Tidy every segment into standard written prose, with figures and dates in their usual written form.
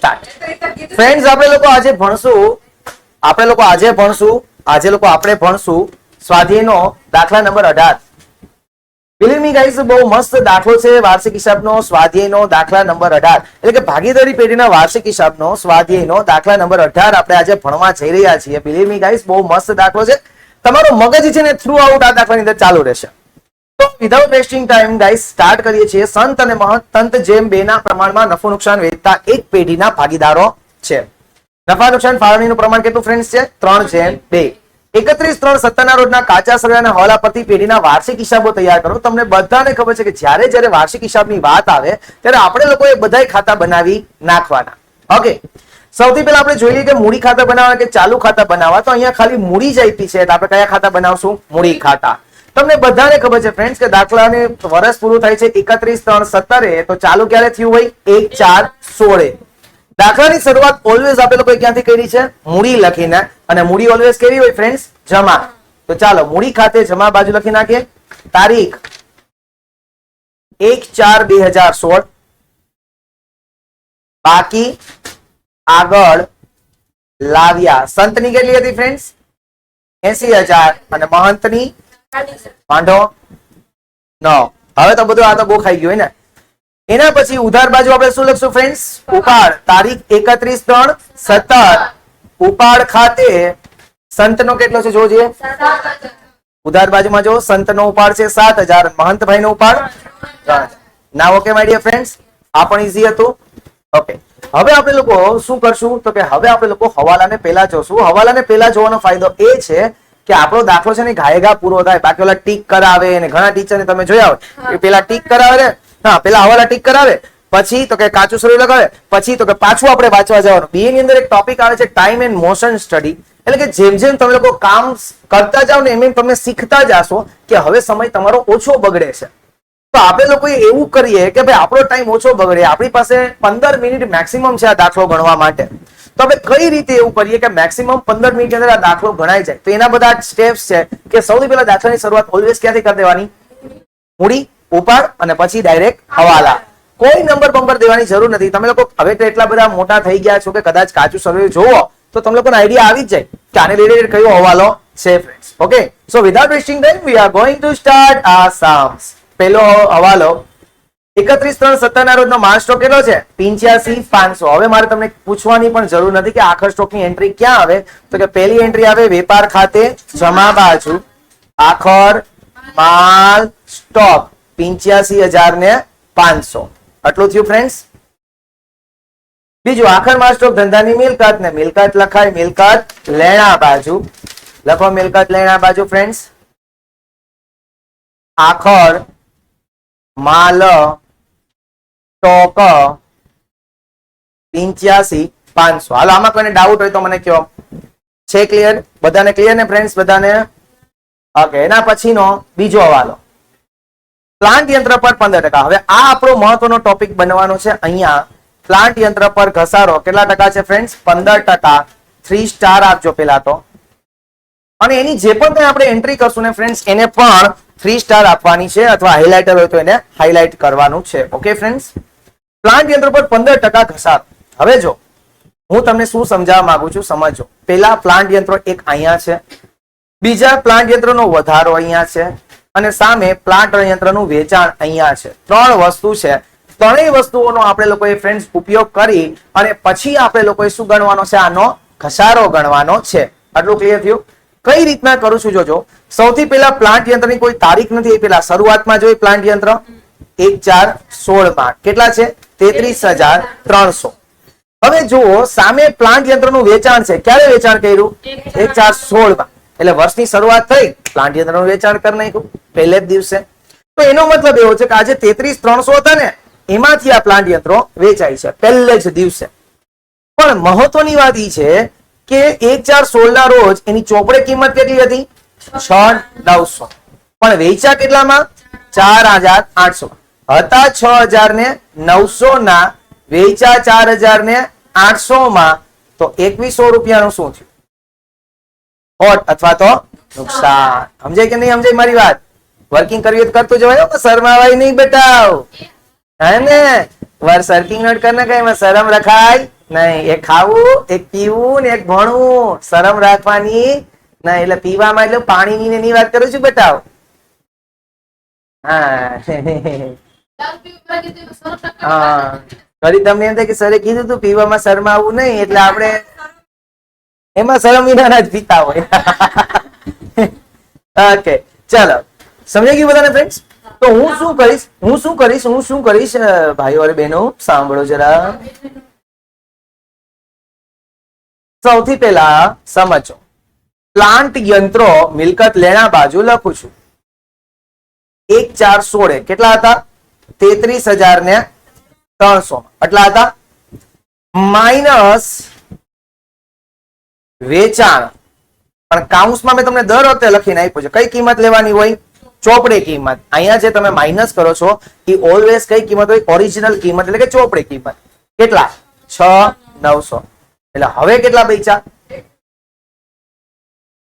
Start. Friends, આપણે લોકો આજે ભણશું સ્વાધ્યાયનો દાખલા નંબર 18. બિલીવ મી ગાઈઝ, બહુ મસ્ત દાખલો છે વાર્ષિક હિસાબનો સ્વાધ્યાયનો દાખલા નંબર 18, એટલે કે ભાગીદારી પેઢીના વાર્ષિક હિસાબનો સ્વાધ્યાયનો દાખલા નંબર 18 આપણે આજે ભણવા જઈ રહ્યા છીએ. બિલીવ મી ગાઈઝ, બહુ મસ્ત દાખલો છે. તમારો મગજ છે ને થ્રુ આઉટ આ દાખલાની અંદર ચાલુ રહેશે. તો without wasting time guys start કરીએ છીએ. સંત અને મહંત જેમ બેના પ્રમાણમાં નફો નુકસાન વેચતા એક પેઢીના ભાગીદારો છે. નફા નુકસાન ફાળવણીનું પ્રમાણ કેટલું ફ્રેન્ડ્સ છે? 3:2. 31/3/17 ના રોજના કાચા સરવાળાના હવાલા પરથી પેઢીના વાર્ષિક હિસાબો તૈયાર કરો. તમને બધાને ખબર છે કે જ્યારે વાર્ષિક હિસાબની વાત આવે ત્યારે આપણે લોકોએ બધાય ખાતા બનાવી નાખવાના. ઓકે, સૌથી પહેલા આપણે જોઈએ કે મૂડી ખાતા બનાવવા કે ચાલુ ખાતા બનાવવા. તો અહીંયા ખાલી મૂડી જ આપી છે, તો આપણે કયા ખાતા બનાવશું? મૂડી ખાતા. તમને બધાને ખબર છે ફ્રેન્ડ્સ કે દાખલાને વર્ષ પૂરું થાય છે 31/3/17, તો ચાલુ ક્યારે થયું હોય? 1/4/16. દાખલાની શરૂઆત ઓલવેઝ આપણે લોકો ક્યાંથી કરી છે? મૂડી લખીને. અને મૂડી ઓલવેઝ કેવી હોય ફ્રેન્ડ્સ? જમા. તો ચાલો મૂડી ખાતે જમા બાજુ લખી નાખીએ. તારીખ 1/4/2016. બાકી આગળ લાવ્યા. સંતની કેટલી હતી ફ્રેન્ડ્સ? 80,000 અને મહંતની માંડો 9. હવે તો બધું આ તો બહુ ખાઈ ગયું હોય ને. એના પછી ઉધાર બાજુ આપણે શું લખશું ફ્રેન્ડ્સ? ઉપાડ. તારીખ 31/3/17. ઉપાડ ખાતે સંતનો કેટલો છે જોઈએ? ઉધાર બાજુમાં જો સંતનો ઉપાડ છે 7,000, મહંતભાઈ નો ઉપાડ 3,000. ના ઓકે માય ડિયર ફ્રેન્ડ્સ, આ પણ ઈઝી હતું. ઓકે, હવે આપણે લોકો શું કરશું? તો કે હવે આપણે લોકો હવાલાને પહેલા જોશું. હવાલાને પહેલા જોવાનો ફાયદો એ છે કે આપણો દાખલો છે ને ઘાયગા પૂરો થાય. બાકી ઓલા ટીક કરાવે અને ઘણા ટીચરને તમે જોયા હોય એ પેલા ટીક કરાવે ને, હા પેલા હવાલા ટીક કરાવે, પછી તો કે કાચું સરું લગાવે, પછી તો કે પાછું આપણે વાંચવા જવાનું. બીએ ની અંદર એક ટોપિક આવે છે ટાઈમ એન્ડ મોશન સ્ટડી, એટલે કે જેમ જેમ તમે લોકો કામ કરતા જાઓ ને એમ તમે શીખતા જાશો કે હવે સમય તમારો ઓછો બગડે છે. તો આપણે લોકો એવું કરીએ કે ભાઈ આપણો ટાઈમ ઓછો બગડે. આપણી પાસે 15 મિનિટ મેક્સિમમ છે આ દાખલો ગણવા માટે. તો આપણે કઈ રીતે એવું કરીએ કે મેક્સિમમ 15 મિનિટ અંદર આ દાખલો ગણાઈ જાય? તો એના બધા સ્ટેપ્સ છે કે સૌથી પહેલા દાખલાની શરૂઆત ઓલવેઝ ક્યાંથી કરી દેવાની? મૂડી, ઉપાડ અને પછી ડાયરેક્ટ હવાલા. કોઈ નંબર દેવાની જરૂર નથી. તમે લોકો હવે તો એટલા બધા મોટા થઈ ગયા છો કે કદાચ કાચું સર્વે જોવો તો તમે લોકોને આઈડિયા આવી જ જાય કે આને રિલેટેડ કયો હવાલો છે friends. Okay, so without wasting time we are going to start આ સમ્સ. પહેલો હવાલો 31/3/17 ના રોજનો માલ સ્ટોક કેટલો છે? 85,500. હવે મારે તમને પૂછવાની પણ જરૂર નથી કે આખર સ્ટોકની એન્ટ્રી ક્યાં આવે. તો કે પહેલી એન્ટ્રી આવે વેપાર ખાતે જમા બાજુ, આખર માલ સ્ટોક 85,500. આટલું થયું ફ્રેન્ડ્સ. બીજું આખર માલ સ્ટોક ધંધાની મિલકત, ને મિલકત લખાય મિલકત લેણા બાજુ. લખો મિલકત લેણા બાજુ ફ્રેન્ડ્સ. આખર માલ સ્ટોક 85,500. હાલો, આમાં કોઈને ડાઉટ હોય તો મને કહો. છે ક્લિયર? બધાને ક્લિયર ને ફ્રેન્ડ્સ? બધાને ઓકે. એના પછીનો બીજો હવાલો પ્લાન્ટ યંત્ર પર 15%. હવે આ આપણો મહત્વનો ટોપિક બનવાનો છે. અહીંયા પ્લાન્ટ યંત્ર પર ઘસારો કેટલા ટકા છે ફ્રેન્ડ્સ? 15%. 3 સ્ટાર આપજો પેલા તો. અને એની જે પણ કંઈ આપણે એન્ટ્રી કરશું ને ફ્રેન્ડ્સ એને પણ 3 સ્ટાર આપવાની છે, અથવા હાઇલાઇટર હોય તો એને હાઇલાઇટ કરવાનું છે. ઓકે ફ્રેન્ડ્સ, પ્લાન્ટ યંત્ર પર 15% ઘસારો. હવે જો હું તમને શું સમજાવવા માંગુ છું સમજો. પેલા પ્લાન્ટ યંત્રો એક અહીંયા છે, બીજા પ્લાન્ટ યંત્રનો વધારો અહીંયા છે, અને સામે પ્લાન્ટ યંત્રનું વેચાણ અહીંયા છે. 3 વસ્તુ છે. ત્રણેય વસ્તુઓનો આપણે લોકોએ ફ્રેન્ડ્સ ઉપયોગ કરી અને પછી આપણે લોકોએ શું ગણવાનો છે? આનો ઘસારો ગણવાનો છે. આટલું ક્લિયર થયું? કઈ રીતના કરું છું જોજો. સૌથી પહેલા પ્લાન્ટ યંત્રની કોઈ તારીખ નથી. પેલા શરૂઆતમાં જોઈએ પ્લાન્ટ યંત્ર 1/4/16 માં કેટલા છે? 33,300. હવે જુઓ સામે પ્લાન્ટ યંત્રનું વેચાણ છે. ક્યારે વેચાણ કર્યું? 1/4/16 માં. એટલે વર્ષની શરૂઆત થઈ, પ્લાન્ટ યંત્રનું વેચાણ કરી નાખ્યું પહેલે જ દિવસે. તો એનો મતલબ એવો છે કે આજે 33,300 હતા ને એમાંથી આ પ્લાન્ટ યંત્રો વેચાય છે પહેલે જ દિવસે. પણ મહત્વની વાત એ છે કે 1/4/16 ના રોજ એની ચોપડે કિંમત કેટલી હતી? 6,900. પણ વેચા કેટલામાં? 4,800. હતા 6,900 ના, વેચા 4,800 માં. તો 2,100 રૂપિયાનું શું થયું? ખોટ અથવા તો નુકસાન. સમજાય કે નહીં સમજાય મારી વાત? વર્કિંગ કરવી તો કરતું જવાય, શરમાવાય નહીં બેટા, હે ને? वर सर्किंग नोट करना कहीं में शरम रखाय नहीं एक खाવું એક પીવું ને એક ભણવું શરમ રાખવાની નહીં એટલે પીવામાં એટલે પાણીની ની વાત કરું છું બેટા હા ફરી તમને એમ થાય કે સરે કીધું તું પીવામાં શરમાવું નહીં એટલે આપણે એમાં શરમ વિના જ પીતા હોય ઓકે ચલો સમજાઈ ગયું બધાને ફ્રેન્ડ્સ તો હું શું કરીશ ભાઈઓ અને બહેનો સાંભળો જરા સૌથી પહેલા સમજો પ્લાન્ટ યંત્રો મિલકત લેણા બાજુ લખું છું 1,416 કેટલા હતા 33,300 એટલા હતા માઇનસ વેચાણ પણ કાઉન્સમાં મેં તમને દર વખતે લખીને આપ્યું છે કઈ કિંમત લેવાની હોય ચોપડે કિંમત અહીંયા જે તમે માઇનસ કરો છો એ ઓલવેઝ કઈ કિંમત હોય ઓરિજિનલ કિંમત એટલે કે ચોપડે કિંમત કેટલા 6,900 એટલે હવે કેટલા બચ્યા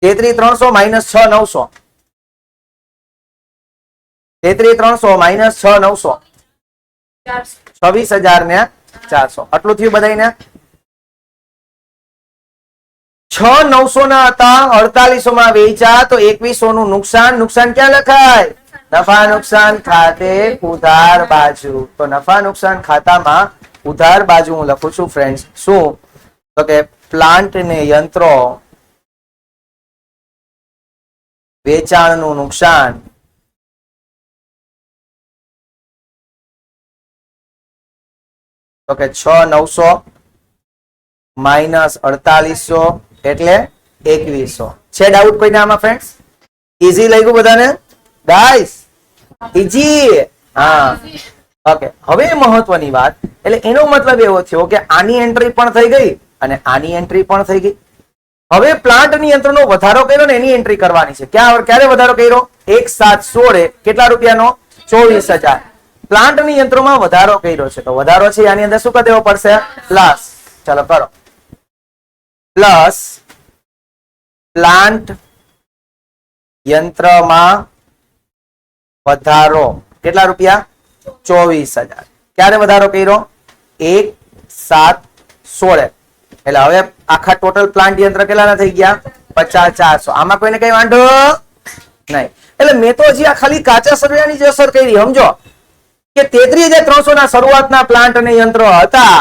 33,300 માઇનસ 6,900 33,300 માઇનસ 6,900 26,400 આટલું થયું બધાને 6,900 ના હતા 4800 માં વેચ્યા તો 2100 નું નુકસાન ક્યાં લખાય નફા નુકસાન ખાતે ઉધાર બાજુ તો નફા નુકસાન ખાતામાં ઉધાર બાજુ હું લખું છું ફ્રેન્ડ્સ શું તો કે પ્લાન્ટ ને યંત્રો વેચાણનું નુકસાન તો કે 6,900 માઇનસ 4800 એટલે 2100 છે ડાઉટ કોઈને આમાં ફ્રેન્ડ્સ ઈઝી લાગ્યું બધાને ગાઈસ ઈઝી હા ઓકે હવે મહત્વની વાત એટલે એનો મતલબ એવો થયો કે આની એન્ટ્રી પણ થઈ ગઈ અને આની એન્ટ્રી પણ થઈ ગઈ હવે પ્લાન્ટ ની યંત્રનો વધારો કર્યો ને એની એન્ટ્રી કરવાની છે ક્યારે વધારો કર્યો 1,716 કેટલા રૂપિયાનો 24,000 પ્લાન્ટ ની યંત્રોમાં વધારો કર્યો છે તો વધારો છે આની અંદર શું કરી દેવો પડશે પ્લસ ચાલો કરો પ્લસ પ્લાન્ટ યંત્રમાં વધારો કેટલા રૂપિયા 24,000 ક્યારે વધારો કર્યો 1,716 એટલે હવે આખા ટોટલ પ્લાન્ટ યંત્ર કેટલાના થઈ ગયા 50,400 આમાં કોઈને કઈ વાંધો નહીં એટલે મેં તો હજી આ ખાલી કાચા સરવૈયાની જ અસર કરી સમજો કે 33,300 ના શરૂઆતના પ્લાન્ટ અને યંત્રો હતા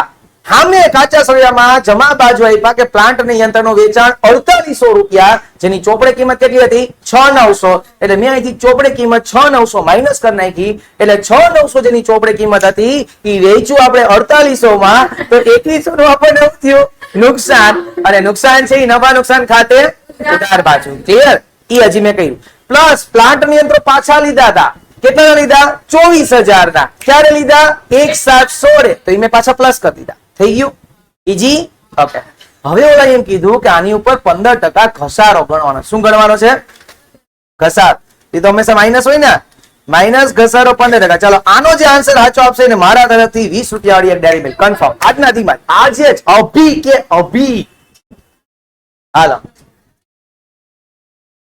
સામે કાચા સરવૈયામાં જમા બાજુ આપ્યા કે પ્લાન્ટ અને યંત્રનું વેચાણ 4800 રૂપિયા જેની ચોપડે કિંમત કેટલી હતી 6,900 એટલે મેં અહીંથી ચોપડે કિંમત 6,900 માઇનસ કરી નાખી એટલે 6,900 જેની ચોપડે કિંમત હતી એ વેચ્યું આપણે 4800 માં તો 2100 નું આપણને થયું નુકસાન અને નુકસાન છે એ નફા નુકસાન ખાતે ઉધાર બાજુ ક્લિયર એ હજી મેં કહ્યું પ્લસ પ્લાન્ટ ની યંત્રો પાછા લીધા હતા કેટલા લીધા 24,000 ના ક્યારે લીધા 1,716 તો એ મેં પાછા પ્લસ કરી દીધા થઈ ગયું ઈજી ઓકે હવે ઓલા એમ કીધું કે આની ઉપર 15% ઘસારો ગણવાનો શું ગણવાનો છે ઘસારો એ તો હંમેશા માઇનસ હોય ને માઇનસ ઘસારો 15% ચાલો આનો જે આન્સર સાચો આપશે ને મારા તરફથી 20 રૂપિયા વાળી એક ડેરી મિલ્ક કન્ફર્મ આજના દીમાં આજે જ અભી હાલો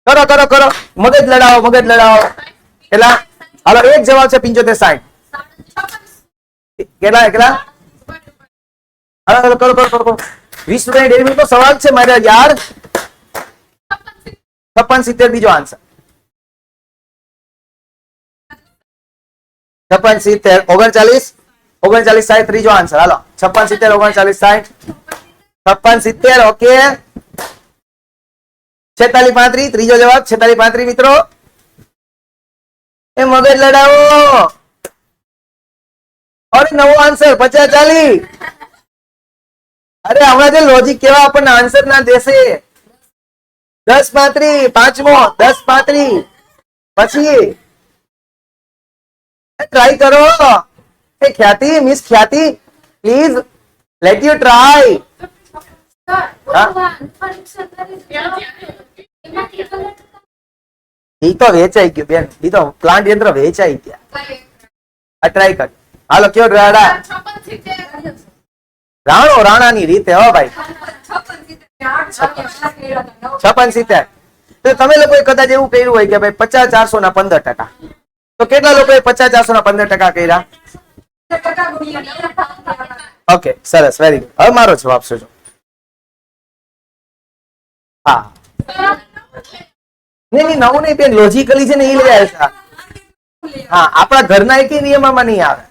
કરો મગજ લડાવો કેટલા હાલો એક જવાબ છે 75-60 કેટલા હાલો કરો 20 રૂપિયાની ડેરી મિલ્ક નો સવાલ છે મારે યાર 56-70 બીજો આન્સર 56-70 ત્રીજો આન્સર હાલો 56-70 ઓકે 46-35 ત્રીજો જવાબ 46-35 મિત્રો એ મગજ લડાવો અરે નવો આન્સર 50-40 અરે હમણાં જે લોજિક કેવા આપણને આન્સર ના દેશે 10-35 પાંચમો 10-35 પછી ટ્રાય કરો એ ખ્યાતિ મિસ ખ્યાતિ પ્લીઝ લેટ યુ ટ્રાય ઈ તો વેચાઈ ગયું બેન ઈ તો પ્લાન્ટ યંત્ર વેચાઈ ગયા ટ્રાય કર હાલો કયો રાણા રાણાની રીતે હો ભાઈ 56-70 તમે લોકોએ કદાચ એવું કર્યું હોય કે ભાઈ 50-400 ના 15% તો કેટલા લોકોએ 50-400 ના 15% કર્યા ઓકે, સરસ, વેરી ગુડ. હવે મારો જવાબ શું છે? હા, નહીં નવું નહીં બેન, લોજિકલી છે ને એ લઈ આવે છે. હા, આપણા ઘરના એક નિયમમાં નહીં આવે.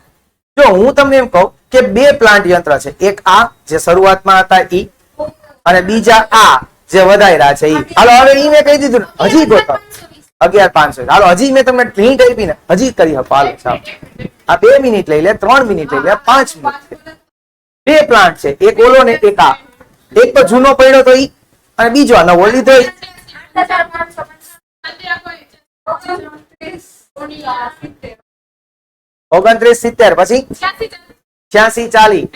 જો હું તમને એમ કહું કે બે પ્લાન્ટ યંત્ર છે, એક આ જે શરૂઆતમાં હતા ઈ, અને બીજા આ જે વધાર્યા છે ઈ. હાલો હવે ઈ મેં કહી દીધું ને, હજી ગોતો 11,500. હાલો હજી મેં તમને હિન્ટ આપી ને, હજી કરી શકો. હાલો ચાલો, આ 2 મિનિટ લઈ લે, 3 મિનિટ લઈ લે, 5 મિનિટ. બે પ્લાન્ટ છે, એક ઓલો ને એક આ. એક તો જૂનો પડ્યો તો ઈ, અને બીજો આ નવો લીધો ઈ. 29,70 પછી 86,40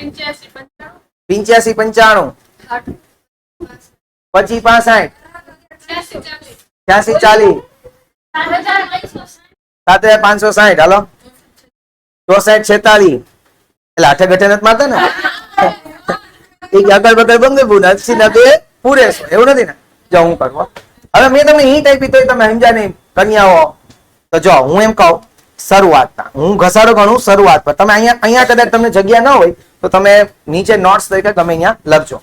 85,95 પછી 65 86,40 7,560. હાલો 64,46. એટલે આઠે ગઠે નથી મારતા ને, એક આગળ બગલ બંગે બુના સીધા બે પૂરે છે, એવું નથી ને? જો હું કરવા હવે મેં તમને હિન્ટ આપી તો તમે સમજ્યા નહીં કન્યાઓ. તો જો હું એમ કહું શરૂઆતમાં, હું ઘસાડો ગણું શરૂઆતમાં. તમે અહીંયા કદાચ તમને જગ્યા ન હોય તો તમે નીચે નોટ્સ તરીકે તમે અહીંયા લખજો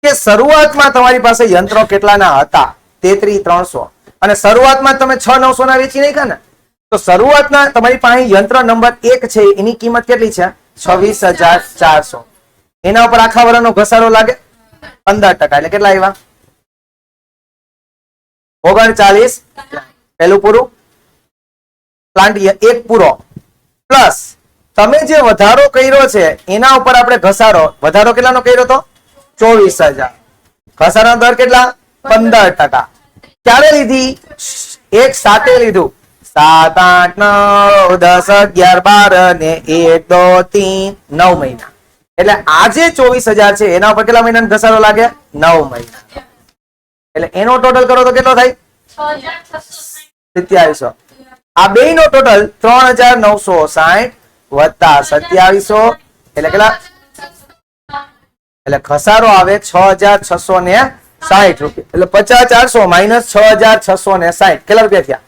કે શરૂઆતમાં તમારી પાસે યંત્રો કેટલાના હતા? 33,300. અને શરૂઆતમાં તમે 6,900 ના વેચી નાખ્યા ને, તો શરૂઆતના તમારી પાસે યંત્ર નંબર 1 છે, એની કિંમત કેટલી છે? 26,400. એના ઉપર આખા વર્ષનો ઘસારો લાગે 15%. એટલે કેટલા આવ્યા? 39. પહેલું પૂરું, પ્લાન્ટ 1 પૂરો, પ્લસ તમે જે વધારો કર્યો છે એના ઉપર આપણે ઘસારો, વધારો કેટલાનો કર્યો તો? 24,000. ઘસારાનો દર કેટલા? 15%. ક્યારે લીધી? એક સાથે લીધું. 7, 8, 9, 10, 11, 12 ને 1, 2, 3, 9 મહિના. એટલે આજે 24,000 છે, એના ઉપર કેટલા મહિનાનો ઘસારો લાગે? 9 મહિના. એટલે એનો ટોટલ કરો તો કેટલો થાય? 2700. આ બે નો ટોટલ 3,960 વત્તા 2700 એટલે કેટલા? એટલે ઘસારો આવે 6,660 રૂપિયા. એટલે 50,400 માઇનસ 6,660 કેટલા રૂપિયા થયા?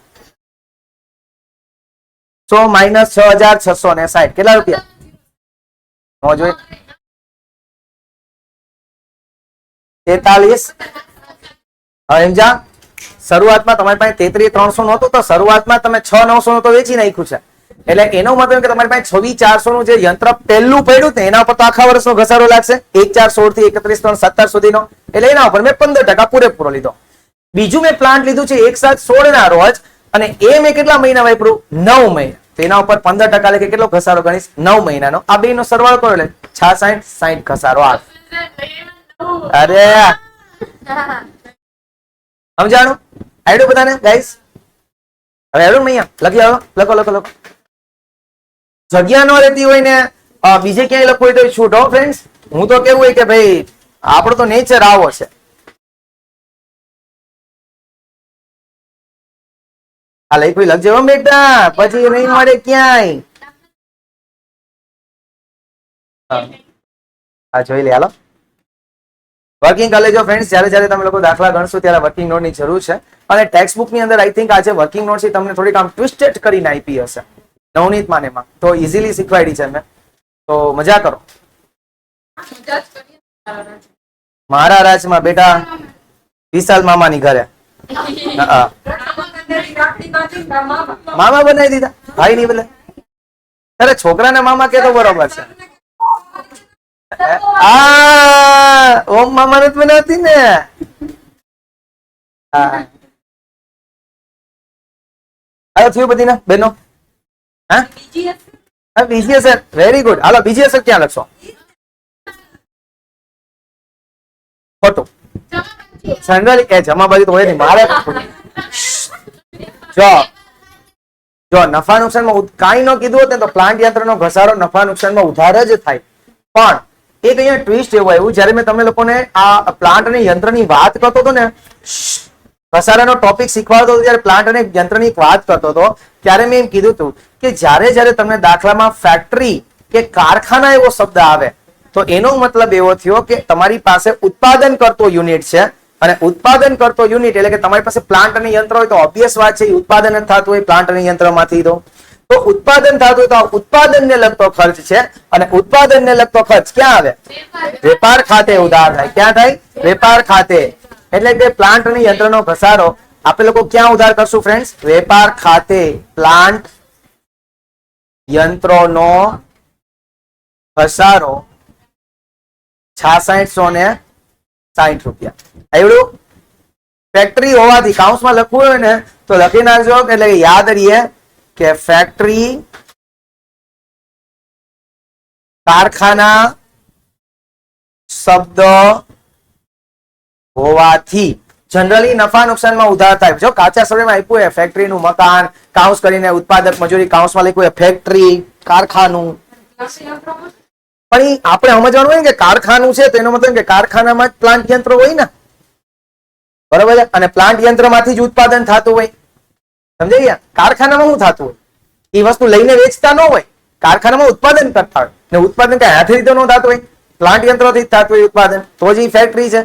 100 માઇનસ 6,660 કેટલા રૂપિયા? નો જોઈ 43. હવે સમજા, શરૂઆતમાં તમારી પાસે 33,300 નહોતું તો શરૂઆતમાં તમે 6,900 નું તો વેચી નાખ્યું છે. એટલે એનો મતલબ કે તમારી પાસે 26,400 નું જે યંત્ર પહેલું પડ્યું ને એના ઉપર તો આખા વર્ષનો ઘસારો લાગશે 1,416 થી 31,317 સુધીનો. એટલે એના ઉપર મેં 15% પૂરેપૂરો લીધો. બીજું મેં પ્લાન્ટ લીધું છે 1/7/16 ના રોજ, અને એ મેં કેટલા મહિના વાપર્યું? 9 મહિના. તો એના ઉપર 15% એટલે કેટલો ઘસારો ગણીશ? 9 મહિનાનો. આ બે નો સરવાળો કરો એટલે 66, 60 ઘસારો આવે. અરે સમજાણું? આઈડો બધાને ગાઈસ? હવે આઈડો નહીં લખી આવો, લખો લખો લખો. જગ્યા ન રહેતી હોય ને બીજે ક્યાંય લખવું હોય તો છૂટ હો ફ્રેન્ડ્સ. હું તો કેવું હોય કે ભાઈ આપણો તો નેચર આવો છે. આ લખ્યું લખજે હો બેટા, પછી નહીં મળે ક્યાંય. હા જોઈ લે. હાલો વર્કિંગ કરી લેજો ફ્રેન્ડ્સ. જ્યારે જ્યારે તમે લોકો દાખલા ગણશો ત્યારે વર્કિંગ નોટની જરૂર છે. અને ટેક્સ્ટ બુક ની અંદર આઈ થિંક આજે વર્કિંગ નોટ તમને થોડીક આમ ટ્વિસ્ટેડ કરીને આપી હશે નવનીત માનેમાં, તો ઇઝીલી શીખવાડી છે મેં. તો મજા કરો. મારા રાજમાં બેટા વિશાલ મામાની ઘરે મામા બનાવી દીધા, ભાઈ ની બદલે. અરે છોકરાને મામા કે તો બરોબર છે. ઓમ મામા નથી બનાવતી ને. હા થયું બધી ના બેનો? હા બીજી હશે. Very good. હાલો બીજી હશે ક્યાં લખશો? ખોટું. જનરલી એ જમાબાજી તો હોય નહીં મારે. જો નફા નુકસાનમાં કાંઈ ન કીધું હોત ને તો પ્લાન્ટ યંત્રનો ઘસારો નફા નુકસાનમાં ઉધાર જ થાય. પણ એક અહીંયા ટ્વિસ્ટ એવું આવ્યું, જયારે મેં તમે લોકોને આ પ્લાન્ટ અને યંત્રની વાત કરતો હતો ને, ઘસારાનો ટોપિક શીખવાડતો હતો, જ્યારે પ્લાન્ટ અને યંત્રની વાત કરતો હતો ત્યારે મેં એમ કીધું હતું કે જ્યારે જ્યારે તમને દાખલામાં ફેક્ટરી કે કારખાના એવો શબ્દ આવે તો એનો મતલબ એવો થયો કે તમારી પાસે ઉત્પાદન કરતો યુનિટ છે. અને ઉત્પાદન કરતો યુનિટ એટલે કે તમારી પાસે પ્લાન્ટ અને યંત્ર હોય તો ઓબ્વિયસ વાત છે ઉત્પાદન જ થતું હોય પ્લાન્ટ અને યંત્રમાંથી. તો તો ઉત્પાદન થતું તો ઉત્પાદનને લગતો ખર્ચ છે અને ઉત્પાદનને લગતો ખર્ચ ક્યાં આવે? વેપાર ખાતે ઉધાર થાય. ક્યાં થાય? વેપાર ખાતે. એટલે કે પ્લાન્ટ અને યંત્રનો ઘસારો આપણે લોકો ક્યાં ઉધાર કરશું ફ્રેન્ડ્સ? વેપાર ખાતે પ્લાન્ટ યંત્રોનો ઘસારો 6660 રૂપિયા. આવડું? ફેક્ટરી હોવાથી કાઉન્સમાં લખવું હોય ને તો લખી નાખજો, એટલે યાદ રહીએ કે ફેક્ટરી કારખાના શબ્દ હોવાથી જનરલી નફા નુકસાનમાં ઉધાર થાય. જો કાચા સમયમાં આપ્યું હોય ફેક્ટરીનું મકાન કાઉન્સ કરીને ઉત્પાદક મજૂરી કાઉન્સમાં લખ્યું હોય ફેક્ટરી કારખાનું, પણ આપણે સમજવાનું હોય ને કે કારખાનું છે તો એનો મતલબ કે કારખાનામાં જ પ્લાન્ટ યંત્રો હોય ને, બરોબર છે? અને પ્લાન્ટ યંત્રમાંથી જ ઉત્પાદન થતું હોય. સમજાઈ ગયા? કારખાનામાં શું થતું હોય? એ વસ્તુ લઈને વેચતા ન હોય, કારખાનામાં ઉત્પાદન કરતા હોય ને ઉત્પાદન કઈ હાથે રીતે ન થતું હોય, પ્લાન્ટ યંત્રોથી જ થતું હોય ઉત્પાદન, તો જ એ ફેક્ટરી છે.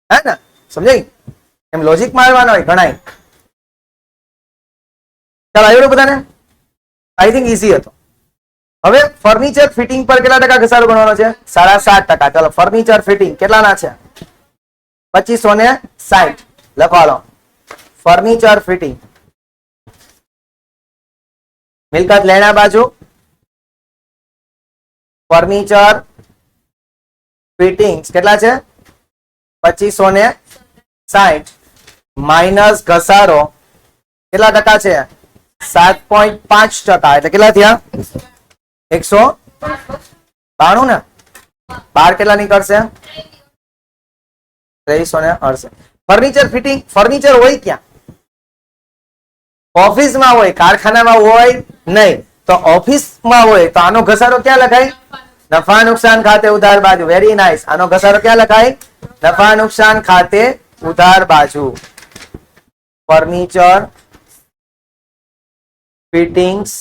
હે ને? સમજાય? એમ લોજિક મારવાનો હોય ઘણા. ચાલો આવ્યું બધાને? આઈ થિંક ઈઝી હતો. હવે ફર્નિચર ફિટિંગ પર કેટલા ટકા ઘસારો ગણવાનો છે? 7.5%. ચાલો ફર્નિચર ફિટિંગ કેટલાના છે? 2560 લખો. લો ફર્નિચર ફિટિંગ મિલકત લેણા બાજુ ફર્નિચર ફિટિંગ્સ કેટલા છે? 2560 માઇનસ ઘસારો કેટલા ટકા છે? 7.5%. એટલે કેટલા થયા? 192 ને 12 કેટલા નીકળશે? 2368. ફર્નિચર ફિટિંગ ફર્નિચર હોય ક્યાં? ઓફિસમાં હોય, કારખાનામાં હોય નહીં. તો ઓફિસમાં હોય તો આનો ઘસારો ક્યાં લખાય? નફા નુકસાન ખાતે ઉધાર બાજુ. Very nice. આનો ઘસારો ક્યાં લખાય? નફા નુકસાન ખાતે ઉધાર બાજુ. ફર્નિચર ફિટિંગ્સ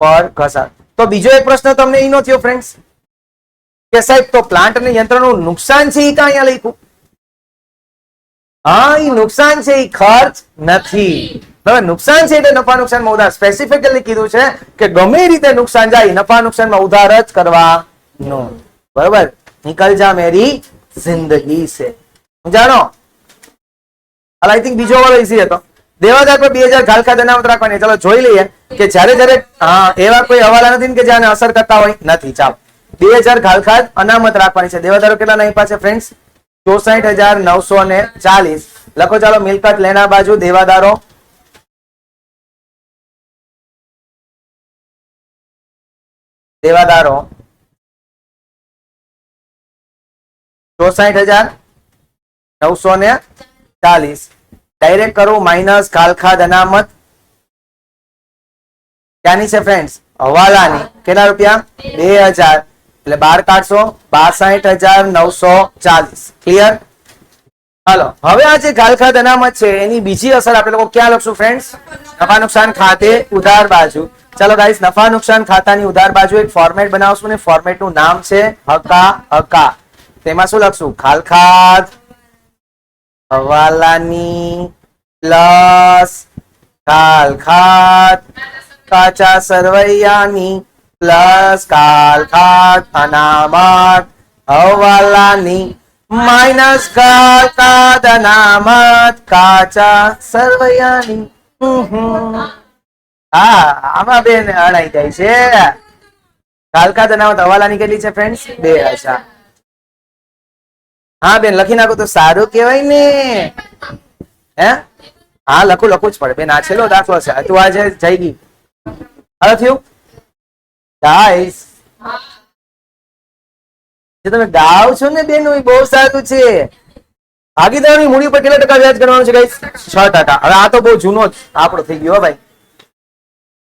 પર ઘસારો. તો બીજો એક પ્રશ્ન તમને ઈ નો થયો ફ્રેન્ડ્સ કે સાહેબ તો પ્લાન્ટ અને યંત્રનું નુકસાન છે એ ક્યાં લખ્યું? હા, એ નુકસાન છે, એ ખર્ચ નથી. હવે નુકસાન છે એટલે નફા નુકસાનમાં ઉધાર સ્પેસિફિકલી કીધું છે કે ગમે રીતે નુકસાન જાય નફા નુકસાનમાં ઉધાર જ કરવાનો. બરોબર? નિકલ જા મેરી જિંદગી સે. જાણો આઈ થિંક બીજો વાળો ઈઝી હતો. દેવાદાર પર 2000 ઘાલખાત અનામત રાખવાની. ચલો જોઈ લઈએ કે જ્યારે એવા કોઈ હવાલા નથી કે જેને અસર કરતા હોય. નથી. ચાલો 2000 ઘાલખાત અનામત રાખવાની છે. દેવાદારો કેટલા નહીં પાસે ફ્રેન્ડ્સ? 64,940 લખો. ચાલો મિલકત લેના બાજુ દેવાદારો દેવાદારો 64,940 ડાયરેક્ટ કરું માઇનસ ઘાલખાત અનામત ક્યાંની છે ફ્રેન્ડ્સ? હવાલાની. કેટલા રૂપિયા? 2000 એટલે 12 કાઢશો 62,940. ક્લિયર? હાલો હવે આ જે ઘાલખાત અનામત છે એની બીજી અસર આપણે લોકો ક્યાં લખશું ફ્રેન્ડ્સ? નફા નુકસાન ખાતે ઉધાર બાજુ. ચાલો ગાઈસ નફા નુકસાન ખાતાની ઉધાર બાજુ એક ફોર્મેટ બનાવશું ને ફોર્મેટનું નામ છે હકા. તેમાં શું લખશું? ઘાલખાત હવાલાની પ્લસ ઘાલખાત કાચા સરવૈયાની પ્લસ ઘાલખાત અનામત હવાલાની માઇનસ ઘાલખાત અનામત કાચા સરવૈયાની. હા, આમાં બેન અડાઈ જાય છે. ઘાલખાત અનામત હવાલાની કેટલી છે ફ્રેન્ડ્સ? 2000. હા બેન લખી નાખો તો સારું કેવાય ને. હે? હા લખું જ પડે બેન. આ છેલ્લો દાખલો છે. તું આજે જઈ ગઈ. હવે થયું ગાઈસ? જે તમે ગાવ છો ને બેન એ બહુ સારું છે. ભાગીદારની મૂડી ઉપર કેટલા ટકા વ્યાજ ગણવાનું છે ગાઈસ? 6%. હવે આ તો બહુ જૂનો જ આપણો થઈ ગયો ભાઈ.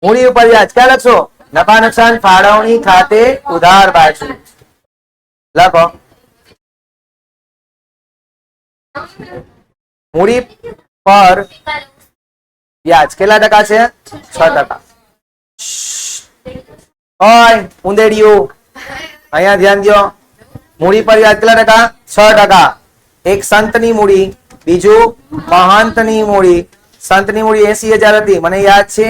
મૂડી ઉપર વ્યાજ ક્યાં લખશો? નફા નુકસાન ફાળવણી ખાતે ઉધાર બાજુ લખો. મૂડી પર વ્યાજ કેટલા ટકા છે? 6%. ઓય ઉંદેડિયું અહીંયા ધ્યાન દો. મૂડી પર વ્યાજ કેટલા ટકા? 6%. એક સંતની મૂડી, બીજું મહંતની મૂડી. સંતની મૂડી 80,000 હતી મને યાદ છે.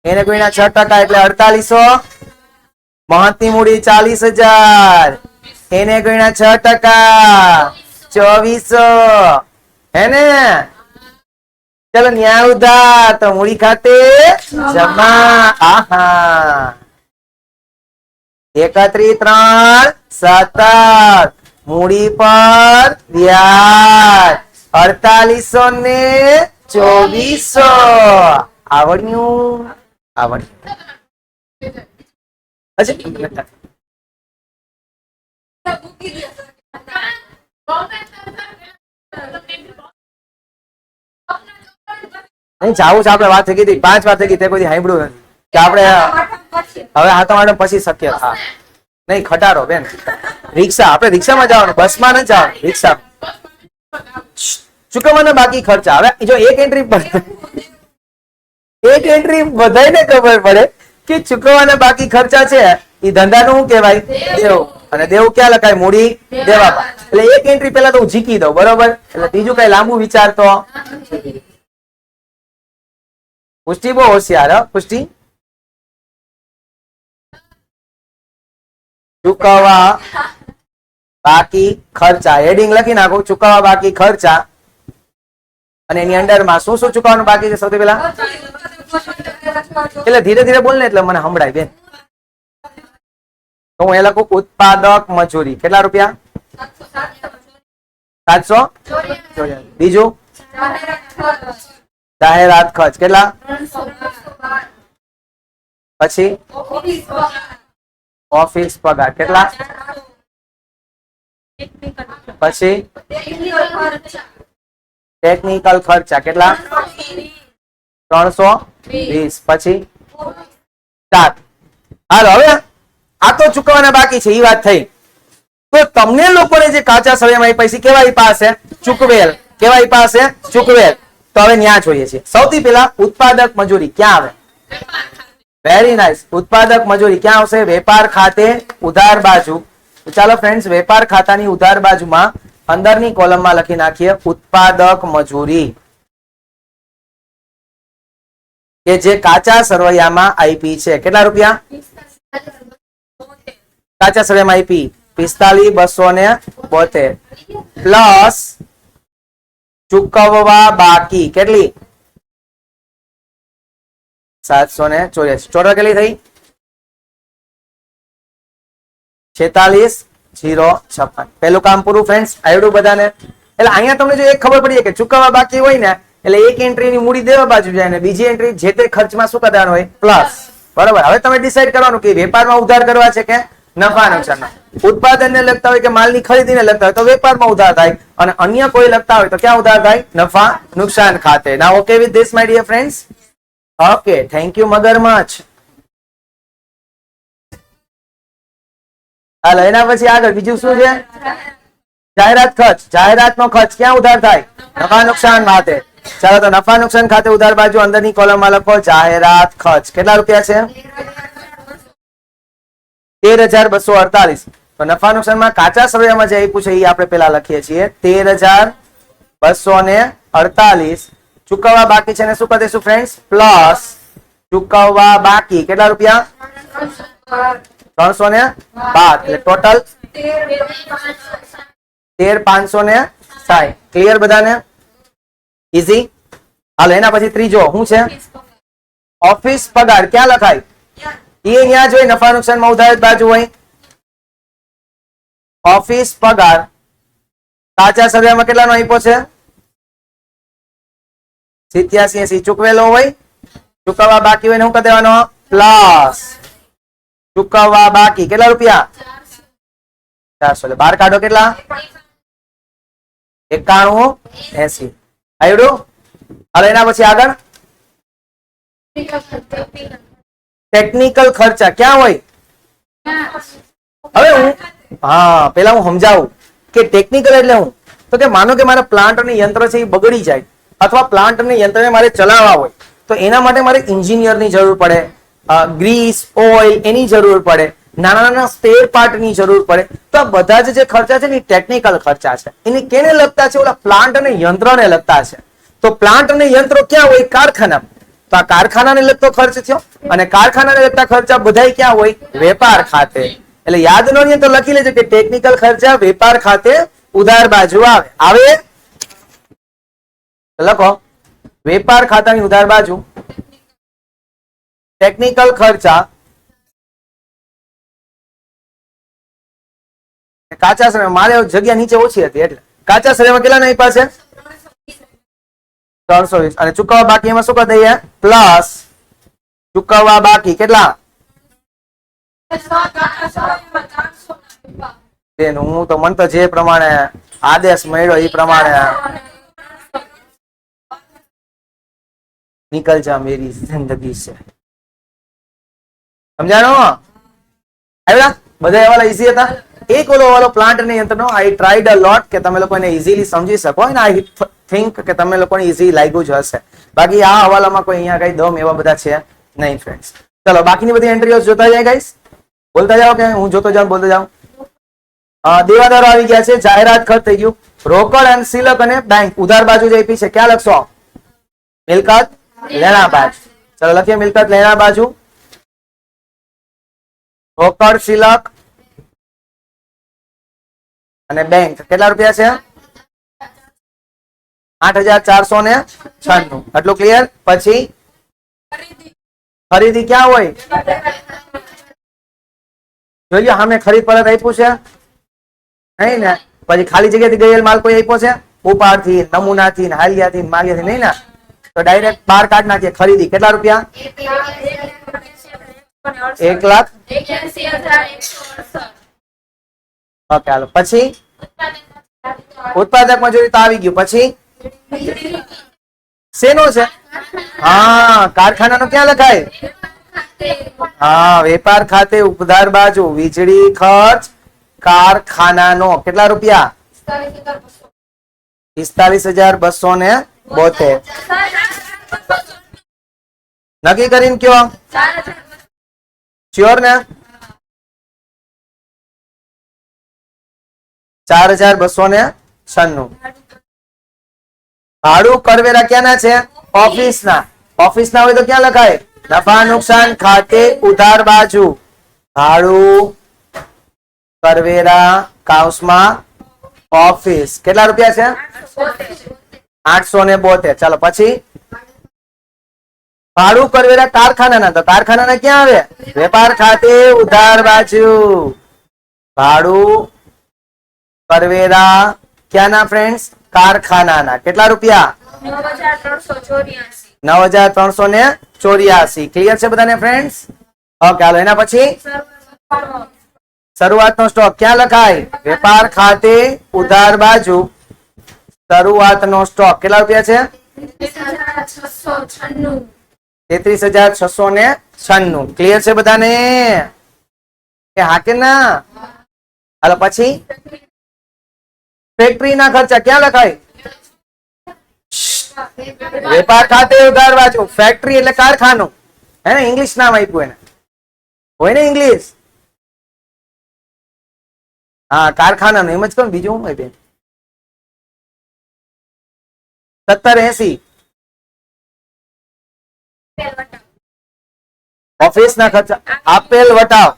એને ગુણ્યા 6% એટલે 4800. મહંતની મૂડી 40,000, એને ગુણ્યા 6%, 2400. હે ને? ચલો ન્યાય ઉધાર તો મૂડી ખાતે જમા. આહા 31/3/17 મૂડી પર વ્યાજ 4800 ને 2400. આવડ્યું? અચ્છા નહીં જાવું છે આપણે. વાત થઈ ગઈ હતી 5 વાર થઈ ગઈ તે કોઈ સાંભળ્યું નથી કે આપણે હવે હાથો માટે પછી શક્ય હા નહીં. ખટારો બેન, રિક્ષા આપણે રિક્ષામાં જવાનું, બસમાં ન જવાનું, રિક્ષા. ચૂકવવાના બાકી ખર્ચા. હવે જો એક એન્ટ્રી બધાને ખબર પડે કે ચૂકવવાના બાકી ખર્ચા છે એ ધંધાનું શું કહેવાય? દેવ. અને દેવ ક્યાં લખાય? મૂડી દેવા. એટલે એક એન્ટ્રી પહેલા તો હું જીકી દઉં, બરોબર? એટલે બીજું કઈ લાંબુ વિચારતો. પુષ્ટિ બહુ હોશિયાર. પુષ્ટિ ચૂકવવા બાકી ખર્ચા હેડિંગ લખી નાખો. ચૂકવવા બાકી ખર્ચા અને એની અંડરમાં શું શું ચૂકવવાનું બાકી છે સૌથી પહેલા? એટલે ધીરે ધીરે બોલ ને એટલે મને સંભળાય બેન. તો હું એ લખું ઉત્પાદક મજૂરી. કેટલા રૂપિયા? 700. બીજું જાહેરાત ખર્ચ કેટલા? પછી ઓફિસ પગાર કેટલા? પછી ટેકનિકલ ખર્ચા કેટલા? 320. પછી 7. હાલો હવે આ તો ચૂકવવાના બાકી છે એ વાત થઈ. તો તમને લોકોને જે કાચા સમયમાં પૈસા કેવા પાસે ચૂકવેલ, કેવા પાસે ચૂકવેલ. તો હવે ન્યા જોઈએ છે. સૌથી પહેલા ઉત્પાદક મજૂરી ક્યાં આવે? Very nice. ઉત્પાદક મજૂરી ક્યાં આવશે? વેપાર ખાતે ઉધાર બાજુ. ચાલો ફ્રેન્ડ્સ વેપાર ખાતાની ઉધાર બાજુમાં અંદરની કોલમમાં લખી નાખીએ ઉત્પાદક મજૂરી કે જે કાચા સરવૈયામાં આઈપી છે. કેટલા રૂપિયા કાચા સરવૈયામાં આઈપી? 45,272 પ્લસ ચૂકવવા બાકી કેટલી? 784. ટોટલ કેટલી થઈ? 46,056. પેલું કામ પૂરું ફ્રેન્ડ્સ. આવડું બધાને? એટલે અહીંયા તમને જો એક ખબર પડી કે ચૂકવવા બાકી હોય ને એટલે એક એન્ટ્રીની મૂડી દેવા બાજુ જાય ને બીજી એન્ટ્રી જે તે ખર્ચમાં શું કરવાનું હોય? પ્લસ. બરોબર. હવે તમે ડિસાઈડ કરવાનું કે વેપારમાં ઉધાર કરવા છે કે નફા નુકસાન. ઉત્પાદનને લગતા હોય કે માલની ખરીદીને લગતા હોય તો વેપારમાં ઉધાર થાય અને અન્ય કોઈ લગતા હોય તો ક્યાં ઉધાર થાય? નફા નુકસાન ખાતે. Now okay with this my dear friends? Okay, thank you મગરમચ્છ. હાલો એના પછી આગળ બીજું શું છે? જાહેરાત ખર્ચ. જાહેરાતનો ખર્ચ ક્યાં ઉધાર થાય? નફા નુકસાન ખાતે. ચાલો તો નફા નુકસાન ખાતે ઉધાર બાજુ અંદરની કોલમમાં લખો જાહેરાત ખર્ચ. કેટલા રૂપિયા છે? 13,248. તો નફા નુકસાનમાં કાચા સરવૈયામાં જે આપ્યું છે એ આપણે પેલા લખીએ છીએ 13,248. ચૂકવવા બાકી છે ને શું કરી દઈશું ફ્રેન્ડ્સ? પ્લસ ચૂકવવા બાકી કેટલા રૂપિયા? 312. એટલે ટોટલ 13,560. ક્લિયર બધાને? ઈઝી. હાલો એના પછી ત્રીજો શું છે? ઓફિસ પગાર. ક્યાં લખાય? એ અહીંયા જોઈ નફા નુકસાનમાં ઉધાર બાજુ હોય. ઓફિસ પગાર કાચા સરવૈયામાં કેટલાનો આપ્યો છે? 87,80. ચૂકવેલો હોય. ચૂકવવા બાકી હોય ને શું કરી દેવાનો? પ્લસ ચૂકવવા બાકી કેટલા રૂપિયા? 400. બાર કાઢો કેટલા? 91,80. આવડું? હાલો એના પછી આગળ ટેકનિકલ ખર્ચા ક્યાં હોય? હવે હું પેલા હું સમજાવું કે ટેકનિકલ એટલે હું તો કે માનો કે મારા પ્લાન્ટ અને યંત્ર છે એ બગડી જાય અથવા પ્લાન્ટ અને યંત્રને મારે ચલાવવા હોય તો એના માટે મારે એન્જિનિયરની જરૂર પડે, ગ્રીસ, ઓઇલ એની જરૂર પડે, નાના નાના સ્પેર પાર્ટની જરૂર પડે. તો આ બધા જે ખર્ચા છે ને ટેકનિકલ ખર્ચા છે. એને કેને લગતા છે? ઓલા પ્લાન્ટ અને યંત્રને લગતા છે. તો પ્લાન્ટ અને યંત્રો ક્યાં હોય? કારખાના. તો આ કારખાનાને લગતો ખર્ચ થયો, અને કારખાનાને લગતા ખર્ચા બધાય ક્યાં હોય? વેપાર ખાતે. એટલે યાદ ન રહે તો લખી લેજો કે ટેકનિકલ ખર્ચા વેપાર ખાતે ઉધાર બાજુ આવે. આવે? લખો વેપાર ખાતાની ઉધાર બાજુ ટેકનિકલ ખર્ચા કાચા શ્રમ. મારે જગ્યા નીચે ઓછી હતી એટલે કાચા શ્રમમાં કેટલા નહીં પાસે 320, અને ચૂકવવા બાકી એમાં શું કરી દઈએ? પ્લસ ચૂકવવા બાકી કેટલા? બેન હું તો મન તો જે પ્રમાણે આદેશ મળ્યો એ પ્રમાણે નિકલ જા મેરી જિંદગી છે. સમજાણો? આવ્યા બધા એવા ઈઝી હતા. એક ઓલો પ્લાન્ટ ની યંત્રનો આઈ ટ્રાઈડ અ લોટ કે તમે લોકો એને ઈઝીલી સમજી શકો, અને આઈ થિંક કે તમે લોકોને ઈઝી લાગ્યું જ હશે. બાકી આ હવાલામાં કોઈ અહીંયા કઈ દમ એવા બધા છે નહીં ફ્રેન્ડ્સ. ચલો બાકીની બધી એન્ટ્રીઓ જોતા જાય ગાઈસ. બોલતા જાઓ કે હું જોતો જાઉં બોલતા જાઉં. દેવાદારો આવી ગયા છે, જાહેરાત ખર્ચ થઈ ગયું, રોકડ અને સિલક અને બેંક ઉધાર બાજુ જે આપી છે ક્યાં લખશો? મિલકત લેણા બાજુ. ચલો લખીએ મિલકત લેણા બાજુ, રોકડ સિલક અને બેંક કેટલા રૂપિયા છે? 8,496. આટલું ક્લિયર? પછી ખરીદી ક્યાં હોય? જોઈએ સામે ખરીદ પરત આપ્યું છે નહીં ને? પછી ખાલી જગ્યાથી ગયેલ માલ કોઈ આપ્યો છે? ઉપાડથી, નમૂનાથી, હાલિયાથી, માલિયાથી નહીં ને? તો ડાયરેક્ટ બહાર કાઢ નાખીએ. ખરીદી કેટલા રૂપિયા? 1,81,168. ઓકે હાલો. પછી ઉત્પાદક મજૂરી તો આવી ગયું. પછી શેનો છે? હા કારખાનાનો ક્યાં લખાય? હા વેપાર ખાતે ઉધાર બાજુ વીજળી ખર્ચ કારખાનાનો કેટલા રૂપિયા? 45,272. નક્કી કરીને કયો? શ્યોર ને? 4,296. ભાડું કરવેરા ક્યાંના છે? ઓફિસના. ઓફિસના હોય તો ક્યાં લખાય? નફા નુકસાન ખાતે ઉધાર બાજુ ભાડું કરવેરા કાઉસમાં ઓફિસ કેટલા રૂપિયા છે? 872. ચાલો પછી ભાડું કરવેરા કારખાનાના, તો કારખાનાના ક્યાં આવે? વેપાર ખાતે ઉધાર બાજુ ભાડું કરવેરા ક્યાંના ફ્રેન્ડ્સ? કારખાનાના. કેટલા રૂપિયા? 9,384. ક્લિયર છે બધાને ફ્રેન્ડ્સ? ઓકે હાલો. એના પછી શરૂઆતનો સ્ટોક ક્યાં લખાય? વેપાર ખાતે ઉધાર બાજુ શરૂઆતનો સ્ટોક કેટલા રૂપિયા છે? 33,696. ક્લિયર છે બધાને કે હા કે ના? હાલો પછી ફેક્ટરી ના ખર્ચા ક્યાં લખાય? વેપાર ખાતે ઉધાર બાજુ. ફેક્ટરી એટલે કારખાનું હે ને? ઇંગ્લિશ નામ આપ્યું એને, હોય ને ઇંગ્લિશ? હા કારખાનાનું એમ જ કહું, બીજું શું હોય બેન? 1780. ઓફિસ ના ખર્ચા આપેલ વટાવ.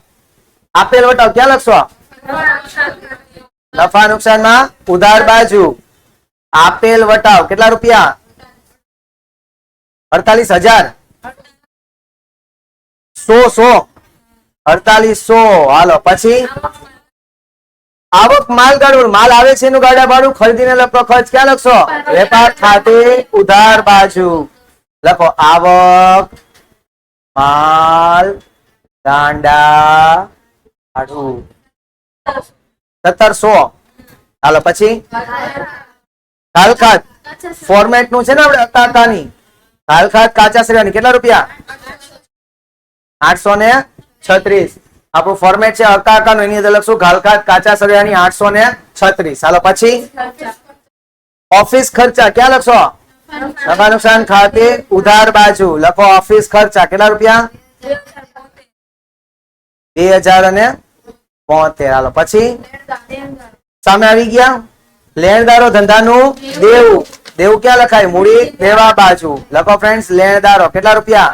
આપેલ વટાવ ક્યાં લખશો? નફા નુકસાન માં ઉધાર બાજુ આપેલ વટાવ કેટલા રૂપિયા? 48,000. 4800. હાલો પછી આવક માલ ગાડું. માલ આવે છે એનું ગાડા ભાડું. ખરીદીને લગતો ખર્ચ ક્યાં લખશો? વેપાર ખાતે ઉધાર બાજુ લખો આવક માલ ગાંડા ભાડું 1700. હાલો પછી કાલખાત ફોર્મેટ નું છે ને આપણે અતાતાની કાલખાત કાચા શ્રેણી કેટલા રૂપિયા? 836. આપણું ફોર્મેટ છે અકાકા નું, એની અંદર લખશું ગાલખાત કાચા શ્રેણી 836. હાલો પછી ઓફિસ ખર્ચા ક્યાં લખશો? નફા નુકસાન ખાતે ઉધાર બાજુ લખો ઓફિસ ખર્ચા કેટલા રૂપિયા? 2,072. હાલો પછી સામે આવી ગયા લેણદારો ધંધાનું દેવું. દેવું ક્યાં લખાય? મૂડી દેવા બાજુ. લખો ફ્રેન્ડ્સ, લેણદારો કેટલા રૂપિયા?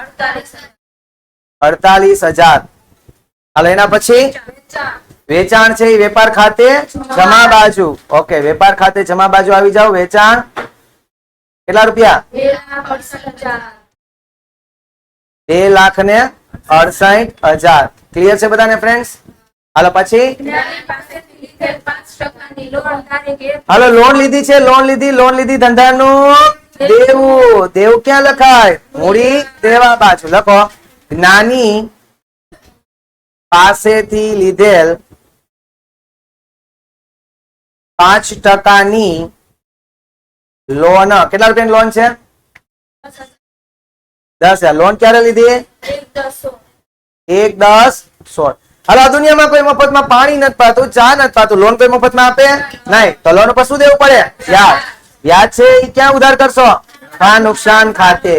48,000. હાલો એના પછી વેચાણ છે એ વેપાર ખાતે જમા બાજુ. ઓકે, વેપાર ખાતે જમા બાજુ આવી જાવ. વેચાણ કેટલા રૂપિયા? 2,68,000. ક્લિયર છે બધાને ફ્રેન્ડ્સ? હાલો પછી હાલો લોન લીધી છે, લોન લીધી ધંધાનું દેવું. દેવું ક્યાં લખાય? મૂડી દેવા બાજુ. લખો, જ્ઞાની પાસેથી લીધેલ 5% લોન. કેટલા રૂપિયાની લોન છે? 10,000. લોન ક્યારે લીધી? 1/10/16. હાલો આ દુનિયામાં કોઈ મફતમાં પાણી નથી પાતું, ચા નથી પાતું, લોન કોઈ મફતમાં આપે નહીં. તો લોન પર શું દેવું પડે? વ્યાજ. વ્યાજ છે એ ક્યાં ઉધાર કરશો? નફા નુકસાન ખાતે.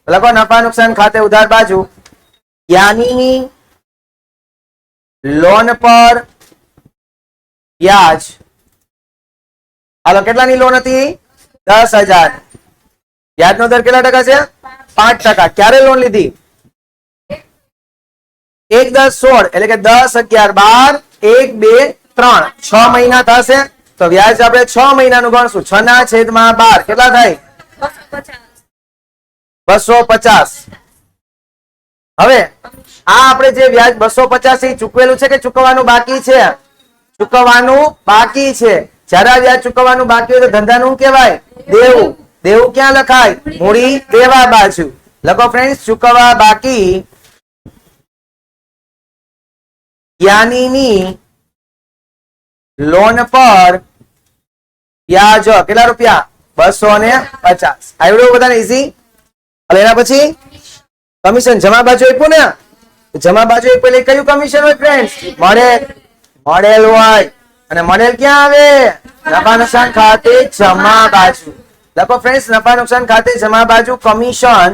લખો, નફા નુકસાન ખાતે ઉધાર બાજુ. જ્ઞાનીની લોન પર વ્યાજ. હાલો કેટલાની લોન હતી? 10,000. વ્યાજનો દર કેટલા ટકા છે? 5%. ક્યારે લોન લીધી? 1/10/16. એટલે કે 10, 11, 12, 1, 2, 3 6 મહિના થશે. તો વ્યાજ આપણે 6 મહિનાનું ગણશું. 6/12 કેટલા થાય? 250. હવે આ આપણે જે વ્યાજ 250 ચૂકવેલું છે કે ચૂકવવાનું બાકી છે? ચૂકવવાનું બાકી છે. જ્યારે આ વ્યાજ ચૂકવવાનું બાકી હોય તો ધંધાનું કહેવાય દેવું. દેવું ક્યાં લખાય? મૂડી દેવા બાજુ. લખો ફ્રેન્ડ્સ, ચૂકવવા બાકી જ્ઞાનીની લોન પર વ્યાજ કેટલા રૂપિયા? 250. આવડ્યું બધાને? ઈઝી. હવે એના પછી કમિશન જમા બાજુ આપ્યું ને? જમા બાજુ આપ્યું એટલે કયું કમિશન હોય ફ્રેન્ડ્સ? મળેલ હોય. અને મળેલ ક્યાં આવે? નફા નુકસાન ખાતે જમા બાજુ. લખો ફ્રેન્ડ્સ, નફા નુકસાન ખાતે જમા બાજુ કમિશન.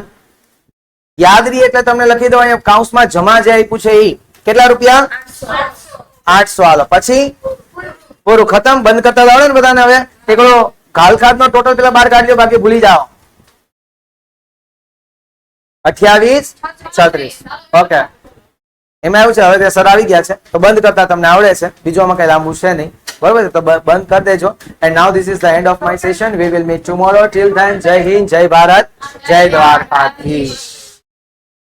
યાદ રહી એટલે તમને લખી દો અહીંયા કાઉન્સમાં જમા જે આપ્યું છે એ કેટલા રૂપિયા? 800. હાલો પછી પૂરું, ખતમ. બંધ કરતા આવડે ને બધાને? હવે એકડો ઘાલખાત નો ટોટલ પેલા બહાર કાઢજો, બાકી ભૂલી જાઓ. 28, 36. ઓકે, એમાં એવું છે હવે તે સર આવી ગયા છે તો બંધ કરતા તમને આવડે છે. બીજું આમાં કઈ લાંબુ છે નહીં, બરોબર છે? તો બંધ કરી દેજો. And now this is the end of my session. We will meet tomorrow. Till then, જય હિન્દ, જય ભારત, જય દ્વારકાધીશ.